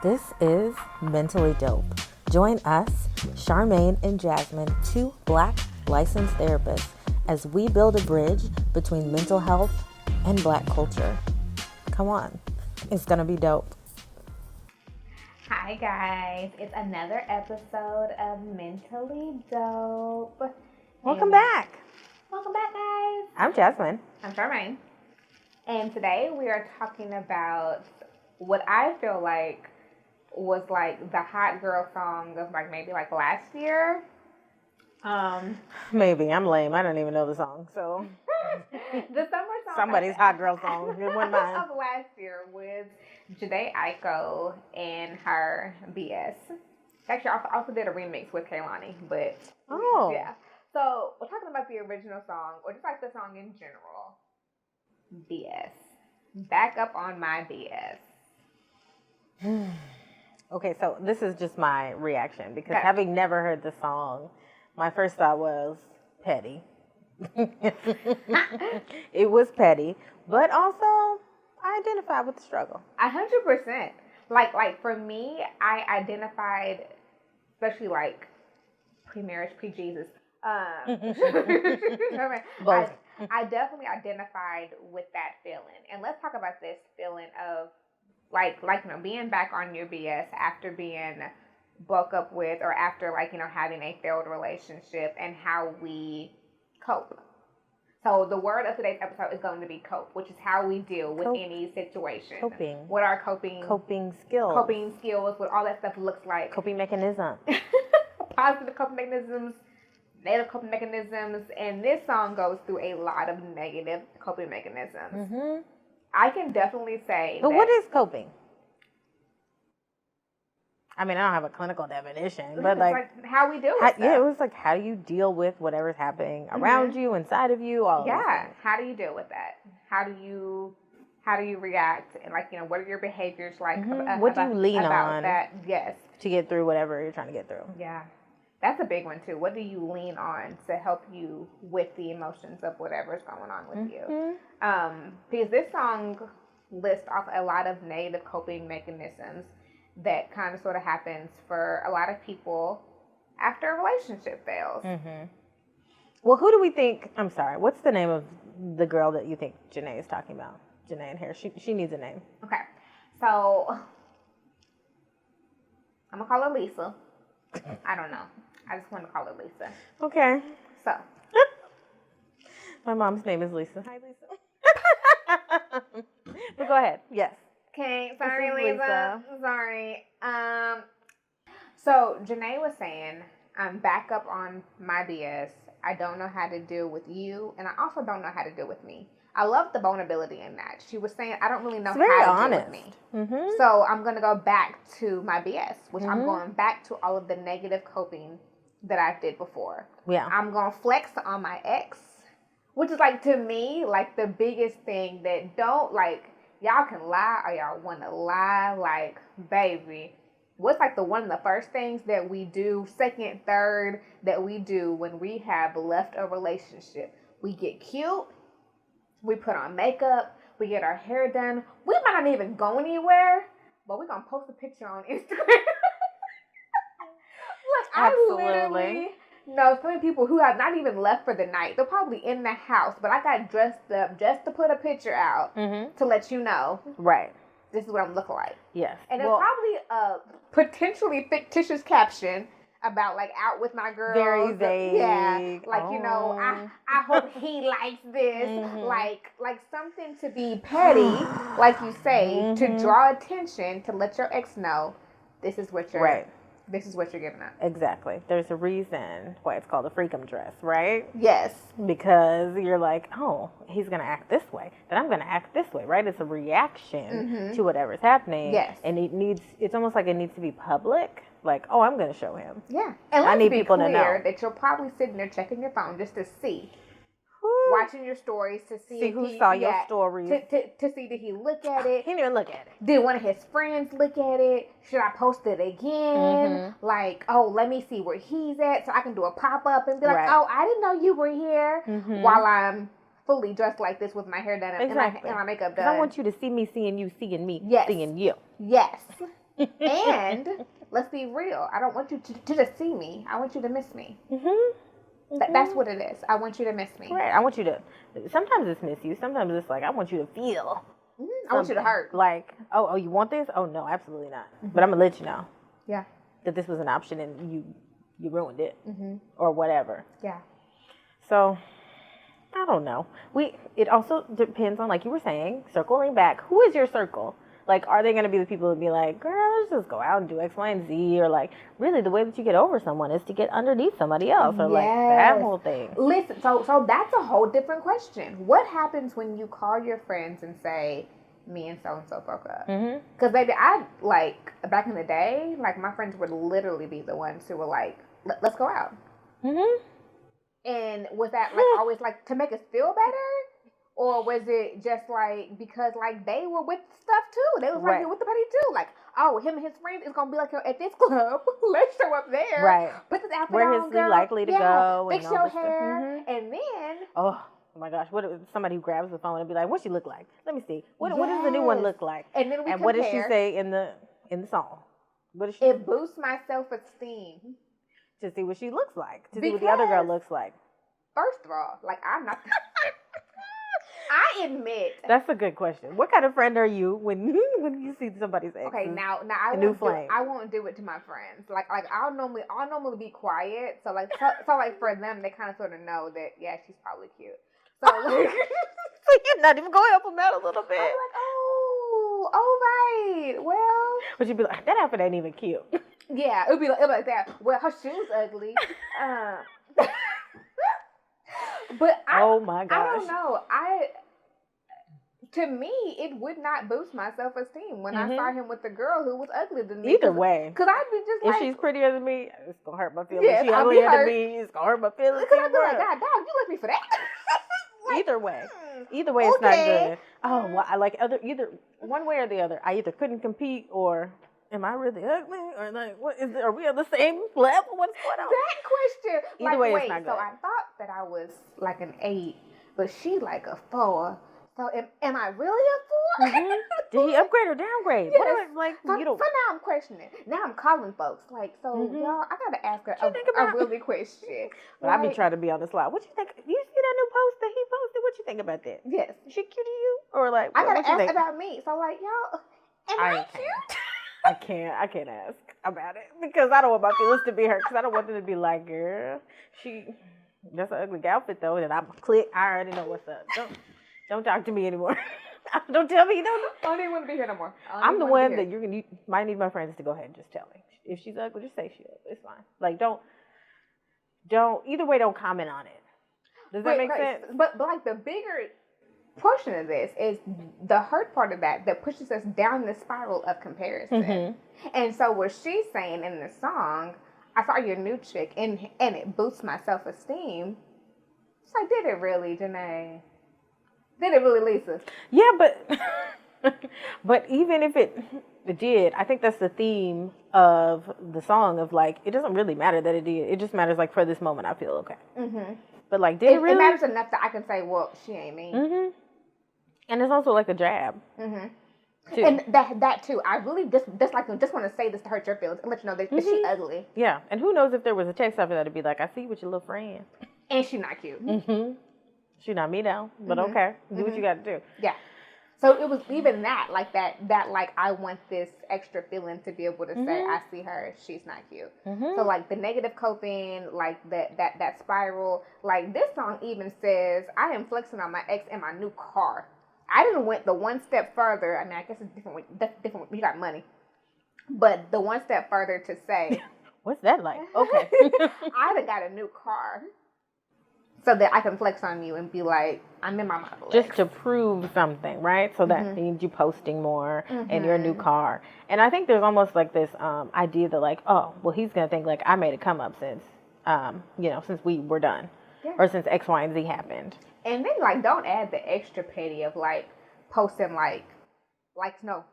This is Mentally Dope. Join us, Charmaine and Jasmine, two Black licensed therapists, as we build a bridge between mental health and Black culture. Come on, it's gonna be dope. Hi guys, it's another episode of Mentally Dope. Welcome back. Welcome back, guys. I'm Jasmine. I'm Charmaine. And today we are talking about what I feel like was like the hot girl song of maybe last year. Maybe. I'm lame. I don't even know the song. So the summer song. Somebody's hot girl song. It wasn't mine. Of last year with Jhene Aiko and her BS. Actually, I also did a remix with Kaylani, but yeah. So we're talking about the original song, or just like the song in general. BS. Back up on my BS. Okay, so this is just my reaction because having never heard the song, my first thought was petty. It was petty, but also I identified with the struggle. 100%. Like for me, I identified, especially pre-marriage, pre-Jesus. Both. I definitely identified with that feeling, and let's talk about this feeling of being back on your BS after being broke up with, or after having a failed relationship, and how we cope. So the word of today's episode is going to be cope, which is how we deal with any situation. Coping. What our coping skills. Coping skills, what all that stuff looks like. Coping mechanism. Positive coping mechanisms, negative coping mechanisms, and this song goes through a lot of negative coping mechanisms. Mm-hmm. I can definitely say But what is coping? I mean, I don't have a clinical definition, but like how we deal with stuff. Yeah, it was how do you deal with whatever's happening around you, inside of you, all of these things. How do you deal with that? How do you react? And what are your behaviors like? Mm-hmm. What do you lean on that? Yes. To get through whatever you're trying to get through. Yeah. That's a big one too. What do you lean on to help you with the emotions of whatever's going on with you? Because this song lists off a lot of negative coping mechanisms that kind of sort of happens for a lot of people after a relationship fails. Mm-hmm. Well, who do we think? I'm sorry. What's the name of the girl that you think Jhene is talking about? Jhene and here. She needs a name. Okay, so I'm gonna call her Lisa. I don't know. I just want to call her Lisa. Okay. So. My mom's name is Lisa. Hi, Lisa. But go ahead. Yes. Okay. Sorry, Lisa. Sorry. So Jhene was saying, I'm back up on my BS. I don't know how to deal with you, and I also don't know how to deal with me. I love the vulnerability in that. She was saying, I don't really know how to deal with me. Mm-hmm. So I'm going to go back to my BS, which I'm going back to all of the negative coping that I did before. Yeah. I'm going to flex on my ex, which is to me, the biggest thing that y'all can lie or y'all want to lie, baby. What's one of the first things that we do, second, third, that we do when we have left a relationship? We get cute. We put on makeup. We get our hair done. We might not even go anywhere, but we're going to post a picture on Instagram. Absolutely. I literally know so many people who have not even left for the night. They're probably in the house, but I got dressed up just to put a picture out to let you know. Right. This is what I'm looking like. Yes. And there's probably a potentially fictitious caption about out with my girls. Very vague. Yeah. I hope he likes this. Like something to be petty, like you say, to draw attention, to let your ex know this is what you're This is what you're giving up. Exactly. There's a reason why it's called a freakum dress, right? Yes. Because you're oh, he's going to act this way, then I'm going to act this way, right? It's a reaction to whatever's happening. Yes. And it's almost like it needs to be public. Oh, I'm going to show him. Yeah. And let's I need be people clear to know that you're probably sitting there checking your phone just to see. Watching your stories to see who saw your stories. To see, did he look at it? He didn't even look at it. Did one of his friends look at it? Should I post it again? Let me see where he's at so I can do a pop-up and be oh, I didn't know you were here while I'm fully dressed like this with my hair done and my makeup done. I want you to see me seeing you, seeing me, yes. seeing you. Yes. And let's be real. I don't want you to just see me. I want you to miss me. That's what it is. I want you to miss me. Right. I want you to. Sometimes it's miss you. Sometimes it's like I want you to feel. I want you to hurt. Like, oh, you want this? Oh no, absolutely not. But I'm gonna let you know. Yeah. That this was an option and you ruined it, or whatever. Yeah. So, I don't know. It also depends on, like you were saying, circling back. Who is your circle? Like, are they going to be the people that be like, girl, let's just go out and do X, Y, and Z? Or, like, really, the way that you get over someone is to get underneath somebody else. Or, like, that whole thing. Listen, so that's a whole different question. What happens when you call your friends and say, me and so-and-so broke up? Because, baby, like, back in the day, like, my friends would literally be the ones who were like, let's go out. And was that, like, always, like, to make us feel better? Or was it just, like, because, like, they were with stuff, too? They was right here with the buddy, too. Like, oh, him and his friends is going to be, like, at this club. Let's show up there. Right. Put this outfit Where on, is he likely to go? Fix your hair. And then... Oh my gosh, what if somebody who grabs the phone and be like, what's she look like? Let me see. What does the new one look like? And then what does she say in the song? What does she It boosts my self-esteem. To see what she looks like. To see what the other girl looks like. First of all, like, I'm not... I admit. That's a good question. What kind of friend are you when you see somebody's ex? Okay, now I won't do it to my friends. Like I'll normally be quiet. So like for them, they kind of sort of know that she's probably cute. So like, so you're not even gonna help them out a little bit. I'm like, oh, all right, well. But you'd be like, that outfit ain't even cute. Yeah, it'd be like that. Well, her shoes ugly. But oh my gosh. I don't know. To me, it would not boost my self-esteem when I saw him with the girl who was uglier than me. Either way. Because I'd be just if like... she's prettier than me, it's going to hurt my feelings. Yes, she's uglier than me, it's going to hurt my feelings. Because I'd be like, God, dog, you left me for that. Like, either way, it's not good. Oh, well, I like either one way or the other. I either couldn't compete or... Am I really ugly? Or like, are we on the same level? What's going on? That question. Either way, it's not good. So I thought that I was like an 8, but she like a 4. So am I really a 4? Did he upgrade or downgrade? Yes. So now I'm questioning. Now I'm calling folks. Like, so y'all, I gotta ask her a really question. But I be trying to be on the slide. What you think? You see that new post that he posted? What you think about that? Yes. She cute to you? Or like, I gotta ask about me. So like, y'all, am I cute? I can't ask about it because I don't want my feelings to be hurt because I don't want them to be like, girl, that's an ugly outfit though, and I already know what's up. Don't talk to me anymore. Don't tell me you don't. I don't even want to be here no more. I'm the one that you might need my friends to go ahead and just tell me. If she's ugly, just say she's ugly. It's fine. Like don't either way, don't comment on it. Does that make sense? But like the bigger portion of this is the hurt part of that pushes us down the spiral of comparison. And so what she's saying in the song, I saw your new chick and it boosts my self-esteem. It's like, did it really, Jhene? Did it really, Lisa? Yeah, but even if it did, I think that's the theme of the song of like, it doesn't really matter that it did. It just matters like for this moment, I feel okay. But like, did it really? It matters enough that I can say, well, she ain't me. And it's also like a jab. Too. And that too. I really just want to say this to hurt your feelings and let you know that she's ugly. Yeah. And who knows if there was a text after that to be like, I see you with your little friend. And she's not cute. She not me now, but okay. Do what you got to do. Yeah. So it was even that like I want this extra feeling to be able to say I see her, she's not cute. So like the negative coping, like that spiral, like this song even says I am flexing on my ex in my new car. I didn't went the one step further. I mean, I guess it's different. That's different. You got money, but the one step further to say, what's that like? Okay, I done got a new car. So that I can flex on you and be like, I'm in my model. Just to prove something, right? So that means you posting more in your new car. And I think there's almost like this idea that like, oh, well, he's going to think like I made a come up since, since we were done. Yeah. Or since X, Y, and Z happened. And then like, don't add the extra petty of like posting like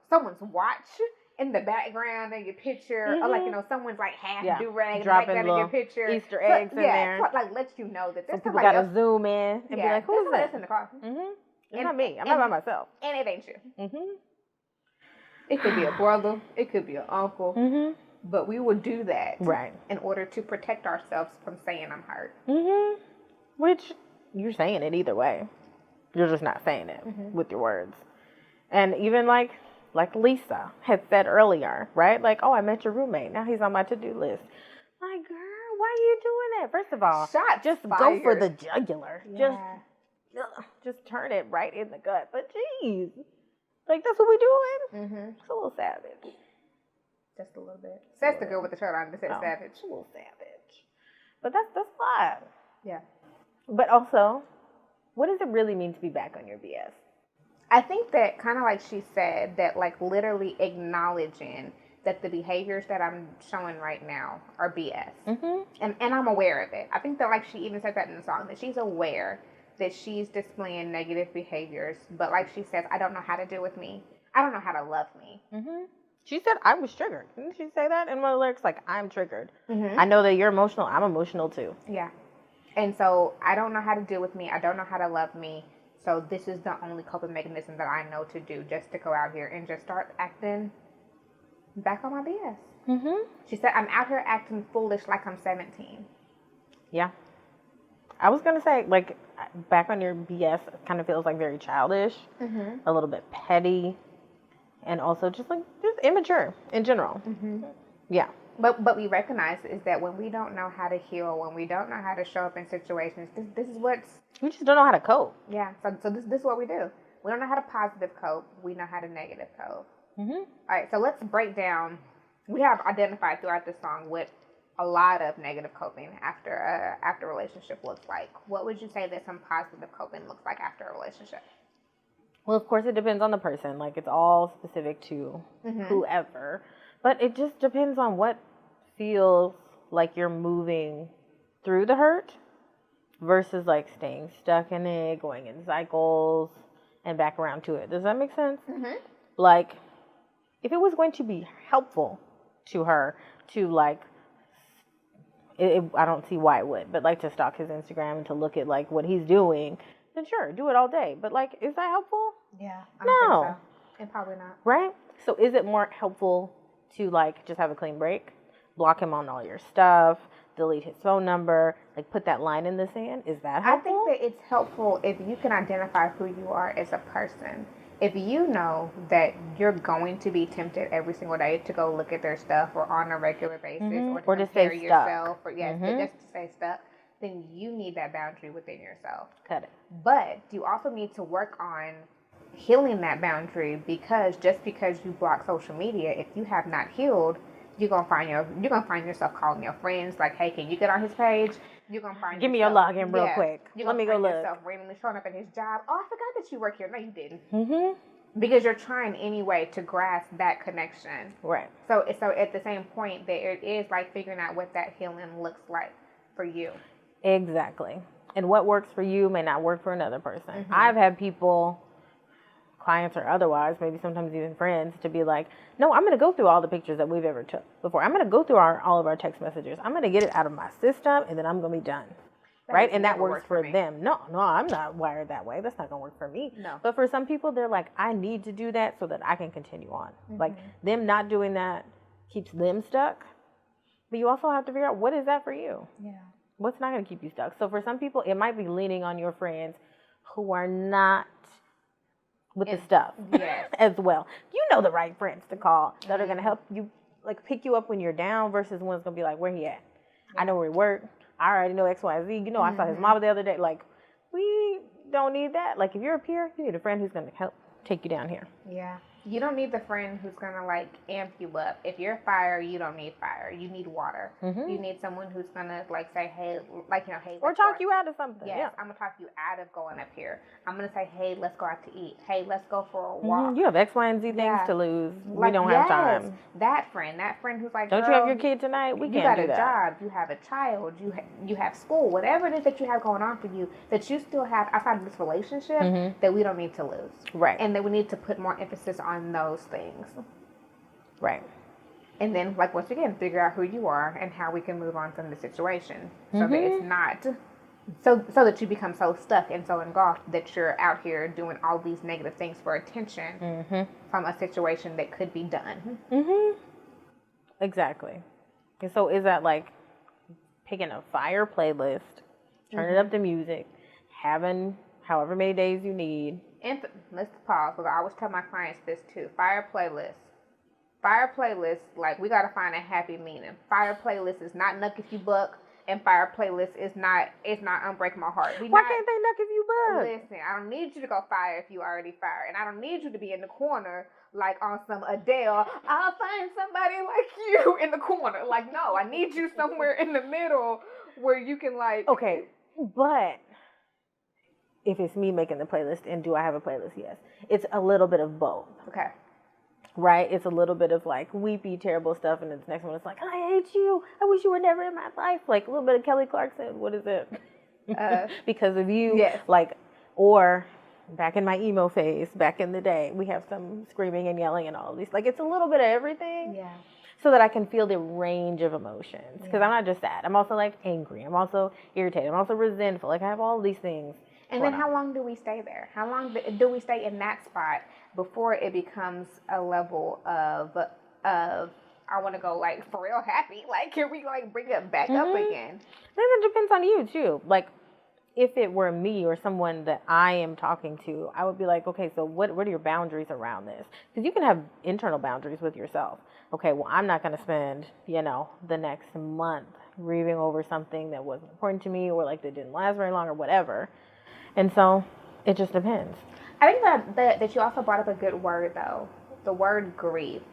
someone's watch in the background of your picture, or like someone's like half do-rag in the background of your picture, Easter eggs in there. So, like lets you know that there's people gotta zoom in and be like, "Who's that?" In the car. It's not me. I'm not by myself, and it ain't you. It could be a brother. It could be an uncle. Mm-hmm. But we would do that Right. in order to protect ourselves from saying I'm hurt. Mm-hmm. Which, you're saying it either way. You're just not saying it with your words. And even like Lisa had said earlier, right? Like, oh, I met your roommate. Now he's on my to-do list. Like, girl, why are you doing that? First of all, Shots just fired. go for the jugular. Yeah. Just turn it right in the gut. But geez, like that's what we doing. Mm-hmm. It's a little savage. Just a little bit. Says the girl with the shirt on that said savage. It's a little savage. But that's fine. Yeah. But also, what does it really mean to be back on your BS? I think that kind of like she said, that like literally acknowledging that the behaviors that I'm showing right now are BS. Mm-hmm. And I'm aware of it. I think that like she even said that in the song, that she's aware that she's displaying negative behaviors. But like she says, I don't know how to deal with me. I don't know how to love me. Mm-hmm. She said I was triggered. Didn't she say that in one of the lyrics? Like, I'm triggered. Mm-hmm. I know that you're emotional. I'm emotional too. Yeah. And so I don't know how to deal with me. I don't know how to love me. So this is the only coping mechanism that I know to do, just to go out here and just start acting back on my BS. Mm-hmm. She said, I'm out here acting foolish like I'm 17. Yeah. I was going to say, like, back on your BS kind of feels like very childish, a little bit petty, and also just immature in general. Mm-hmm. Yeah. But we recognize is that when we don't know how to heal, when we don't know how to show up in situations, this is what's... We just don't know how to cope. Yeah, so this is what we do. We don't know how to positive cope. We know how to negative cope. Mm-hmm. All right, so let's break down. We have identified throughout this song what a lot of negative coping after a relationship looks like. What would you say that some positive coping looks like after a relationship? Well, of course, it depends on the person. Like, it's all specific to whoever. But it just depends on what feels like you're moving through the hurt versus, like, staying stuck in it, going in cycles, and back around to it. Does that make sense? Mm-hmm. Like, if it was going to be helpful to her to, like, I don't see why it would, but, like, to stalk his Instagram and to look at, like, what he's doing, then sure, do it all day. But, like, is that helpful? Yeah. I don't No. think so. And probably not. Right? So is it more helpful to, like, just have a clean break? Block him on all your stuff, delete his phone number, like, put that line in the sand? Is that helpful? I think that it's helpful if you can identify who you are as a person. If you know that you're going to be tempted every single day to go look at their stuff or on a regular basis or to compare yourself or just to stay stuck, then you need that boundary within yourself. Cut it. But you also need to work on healing that boundary, because just because you block social media, if you have not healed, you're gonna find yourself calling your friends like, "Hey, can you get on his page?" You're gonna find give me your login real quick. Let me go look. Yourself randomly showing up at his job. Oh, I forgot that you work here. No, you didn't. Mm-hmm. Because you're trying anyway to grasp that connection. Right. So at the same point, that it is like figuring out what that healing looks like for you. Exactly. And what works for you may not work for another person. Mm-hmm. I've had people, clients or otherwise, maybe sometimes even friends, to be like, no, I'm going to go through all the pictures that we've ever took before. I'm going to go through all of our text messages. I'm going to get it out of my system, and then I'm going to be done. Right? And that works for them. No, I'm not wired that way. That's not going to work for me. No. But for some people, they're like, I need to do that so that I can continue on. Mm-hmm. Like, them not doing that keeps them stuck. But you also have to figure out, what is that for you? Yeah. What's not going to keep you stuck? So for some people, it might be leaning on your friends who are not with the stuff as well. You know the right friends to call that are going to help you, like, pick you up when you're down versus one's going to be like, where he at? Yeah. I know where he work. I already know X, Y, Z. You know, I saw his mama the other day. Like, we don't need that. Like, if you're a peer, you need a friend who's going to help take you down here. Yeah. You don't need the friend who's going to, like, amp you up. If you're fire, you don't need fire. You need water. Mm-hmm. You need someone who's going to, like, say, hey, like, you know, hey. Or talk you out of something. Yes, yeah. I'm going to talk you out of going up here. I'm going to say, hey, let's go out to eat. Hey, let's go for a walk. Mm-hmm. You have X, Y, and Z things to lose. Like, we don't have time. That friend who's like, don't you have your kid tonight? We can't do that. You got a job. You have a child. You have school. Whatever it is that you have going on for you, that you still have outside of this relationship, that we don't need to lose. Right. And that we need to put more emphasis on those things. Right. And then, like, once again, figure out who you are and how we can move on from the situation so that it's not So that you become so stuck and so engulfed that you're out here doing all these negative things for attention from a situation that could be done. Exactly. And so is that like picking a fire playlist, turning up the music, having however many days you need. And let's pause, because I always tell my clients this too. Fire playlist, like, we gotta find a happy meaning. Fire playlist is not Nuck If You Buck, and fire playlist is not Unbreak My Heart. Why can't they Nuck If You Buck? Listen, I don't need you to go fire if you already fire, and I don't need you to be in the corner like on some Adele, I'll find somebody like you in the corner. Like, no, I need you somewhere in the middle where you can, like... Okay, but if it's me making the playlist, and do I have a playlist? Yes. It's a little bit of both. Okay. Right? It's a little bit of like weepy, terrible stuff, and then the next one is like, I hate you. I wish you were never in my life. Like a little bit of Kelly Clarkson. What is it? Because of you. Yes. Like, or back in my emo phase, back in the day, we have some screaming and yelling and all of these. Like, it's a little bit of everything. Yeah. So that I can feel the range of emotions. Because I'm not just sad. I'm also like angry. I'm also irritated. I'm also resentful. Like, I have all of these things. And then how long do we stay there? How long do we stay in that spot before it becomes a level of I want to go, like, for real happy? Like, can we, like, bring it back up again? Then it depends on you, too. Like, if it were me or someone that I am talking to, I would be like, okay, so what are your boundaries around this? Because you can have internal boundaries with yourself. Okay, well, I'm not going to spend, the next month grieving over something that wasn't important to me, or like that didn't last very long or whatever. And so it just depends. I think that you also brought up a good word, though, the word grieve,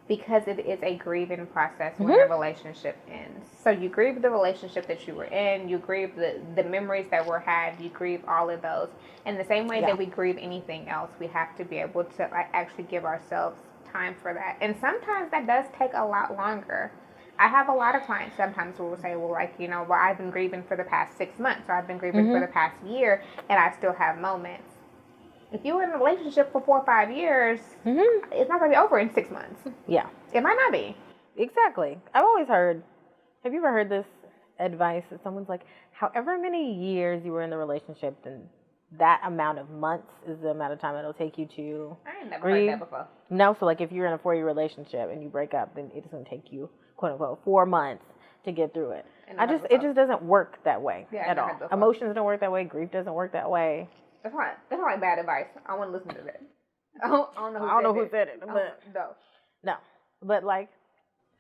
because it is a grieving process when a relationship ends. So you grieve the relationship that you were in, you grieve the memories that were had, you grieve all of those. In the same way that we grieve anything else, we have to be able to, like, actually give ourselves time for that. And sometimes that does take a lot longer. I have a lot of clients sometimes who will say, well, like, well, I've been grieving for the past 6 months, or I've been grieving for the past year, and I still have moments. If you were in a relationship for 4 or 5 years, it's not going to be over in 6 months. Yeah. It might not be. Exactly. I've always heard, have you ever heard this advice that someone's like, however many years you were in the relationship, then that amount of months is the amount of time it'll take you to I ain't never grieve. heard that before. No, so like if you're in a 4-year relationship and you break up, then it's going to take you, quote unquote, 4 months to get through it. It just doesn't work that way at all. Emotions don't work that way. Grief doesn't work that way. That's not like bad advice. I want to listen to that. I don't know who said it. But no, but like,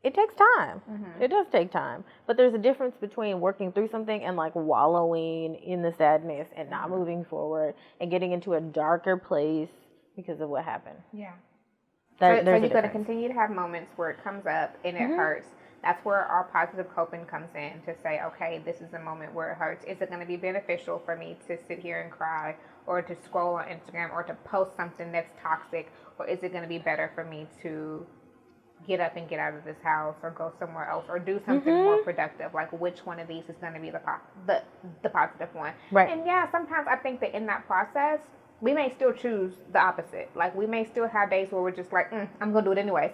it takes time. It does take time. But there's a difference between working through something and like wallowing in the sadness and not moving forward and getting into a darker place because of what happened. Yeah. So you're going to continue to have moments where it comes up and it hurts. That's where our positive coping comes in, to say, okay, this is a moment where it hurts. Is it going to be beneficial for me to sit here and cry, or to scroll on Instagram, or to post something that's toxic? Or is it going to be better for me to get up and get out of this house, or go somewhere else, or do something more productive? Like, which one of these is going to be the positive one? Right. And yeah, sometimes I think that in that process, we may still choose the opposite. Like, we may still have days where we're just like, I'm going to do it anyways.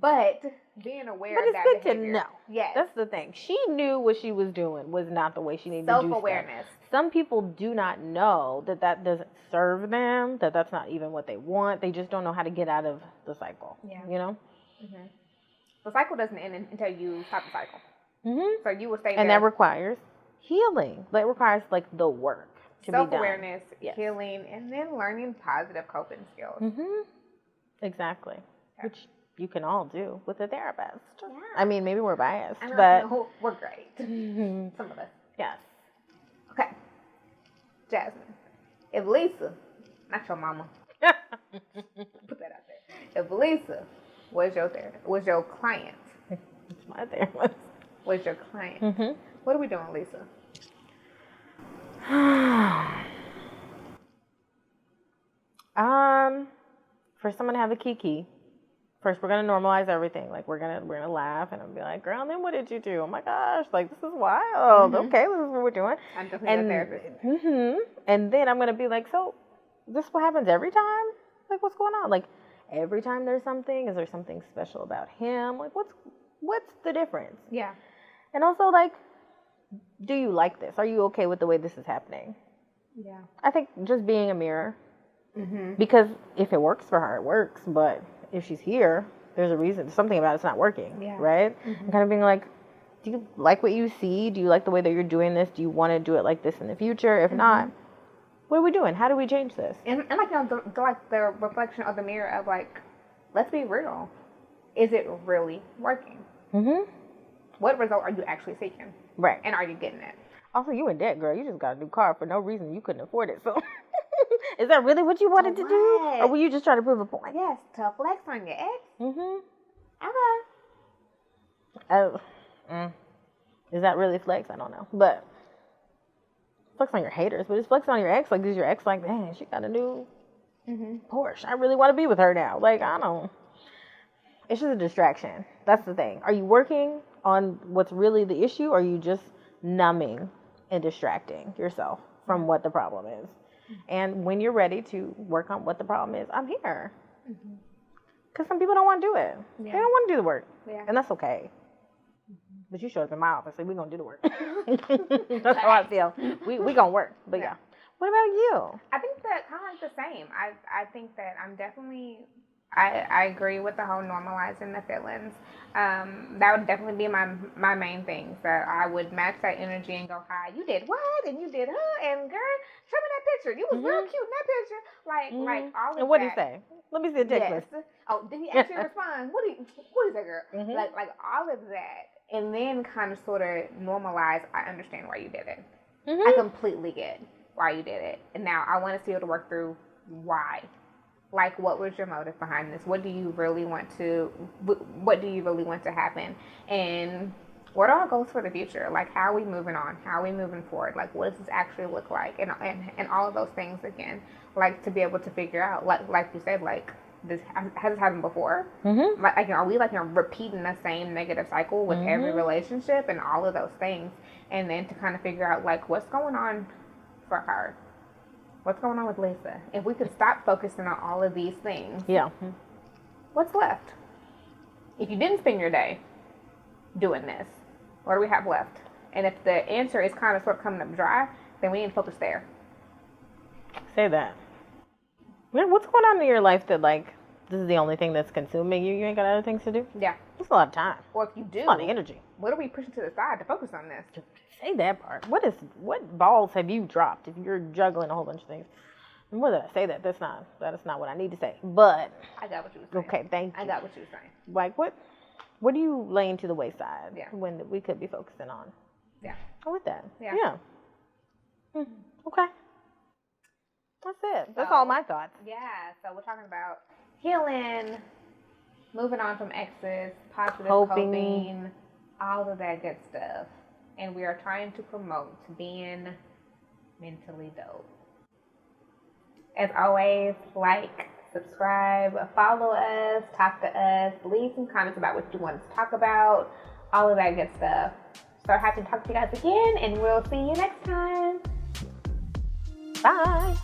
But being aware of that behavior. But it's good to know. Yes. That's the thing. She knew what she was doing was not the way she needed to do stuff. Self-awareness. Some people do not know that doesn't serve them, that's not even what they want. They just don't know how to get out of the cycle. Yeah. The cycle doesn't end until you stop the cycle. So you will stay there. And that requires healing. That requires, like, the work to be done. Self-awareness, healing, and then learning positive coping skills. Exactly. Okay. Which you can all do with a therapist. Yeah. I mean, maybe we're biased, but no, we're great. Some of us. Yes. Okay. Jasmine, if Lisa, not your mama, put that out there. If Lisa was your client, it's my therapist. Was your client? What are we doing, Lisa? For someone to have a kiki, first we're gonna normalize everything. Like, we're gonna laugh, and I'll be like, girl, then what did you do? Oh my gosh, like, this is wild. Okay, this is what we're doing. I'm definitely a therapist. And then I'm gonna be like, so this what happens every time? Like, what's going on? Like, every time there's something, is there something special about him? Like, what's the difference? Yeah. And also, like, do you like this? Are you okay with the way this is happening? Yeah. I think just being a mirror. Because if it works for her, it works. But if she's here, there's a reason. Something about it's not working, right? And kind of being like, do you like what you see? Do you like the way that you're doing this? Do you want to do it like this in the future? If not, what are we doing? How do we change this? And like, you know, the reflection of the mirror of like, let's be real. Is it really working? What result are you actually seeking? Right. And are you getting it? Also, you in debt, girl. You just got a new car for no reason. You couldn't afford it. So, is that really what you wanted to do? Or were you just trying to prove a point? Yes, to flex on your ex. Okay. Is that really flex? I don't know. But flex on your haters. But it's flex on your ex. Like, is your ex like, man, she got a new Porsche. I really want to be with her now. Like, I don't. It's just a distraction. That's the thing. Are you working on what's really the issue? Or are you just numbing and distracting yourself from what the problem is? And when you're ready to work on what the problem is, I'm here. Because some people don't want to do it. They don't want to do the work. And that's okay. But you showed up in my office, so we're going to do the work. That's how I feel. We going to work. But yeah. What about you? I think that kind of like the same. I think that I'm definitely... I agree with the whole normalizing the feelings. That would definitely be my main thing. So I would match that energy and go, hi, you did what? And you did and girl, show me that picture. You was real cute in that picture. Like all of And what that. did he say? Let me see the text list. Oh, did he actually respond? What is that, girl? Like all of that. And then kind of sort of normalize, I understand why you did it. I completely get why you did it. And now I want to be able to work through why. Like, what was your motive behind this? What do you really want to happen? And what are our goals for the future? Like, how are we moving on? How are we moving forward? Like, what does this actually look like? And all of those things, again, like, to be able to figure out, like you said, like, this has this happened before? Like, are we, like, repeating the same negative cycle with every relationship and all of those things? And then to kind of figure out, like, what's going on for her? What's going on with Lisa? If we could stop focusing on all of these things, what's left? If you didn't spend your day doing this, what do we have left? And if the answer is kind of sort of coming up dry, then we need to focus there. Say that. Man, what's going on in your life that, like, this is the only thing that's consuming you? You ain't got other things to do? Yeah. That's a lot of time. Or if you do, a lot of energy. What are we pushing to the side to focus on this? Say that part. What balls have you dropped if you're juggling a whole bunch of things? And more than I say that, that is not what I need to say. But I got what you were saying. Okay, thank you. I got what you were saying. Like what are you laying to the wayside when we could be focusing on? Yeah. I'm with that. Yeah. Okay. That's it. That's all my thoughts. Yeah. So we're talking about healing, moving on from exes, positive coping, all of that good stuff. And we are trying to promote being mentally dope. As always, like, subscribe, follow us, talk to us, leave some comments about what you want us to talk about, all of that good stuff. So happy to talk to you guys again, and we'll see you next time. Bye.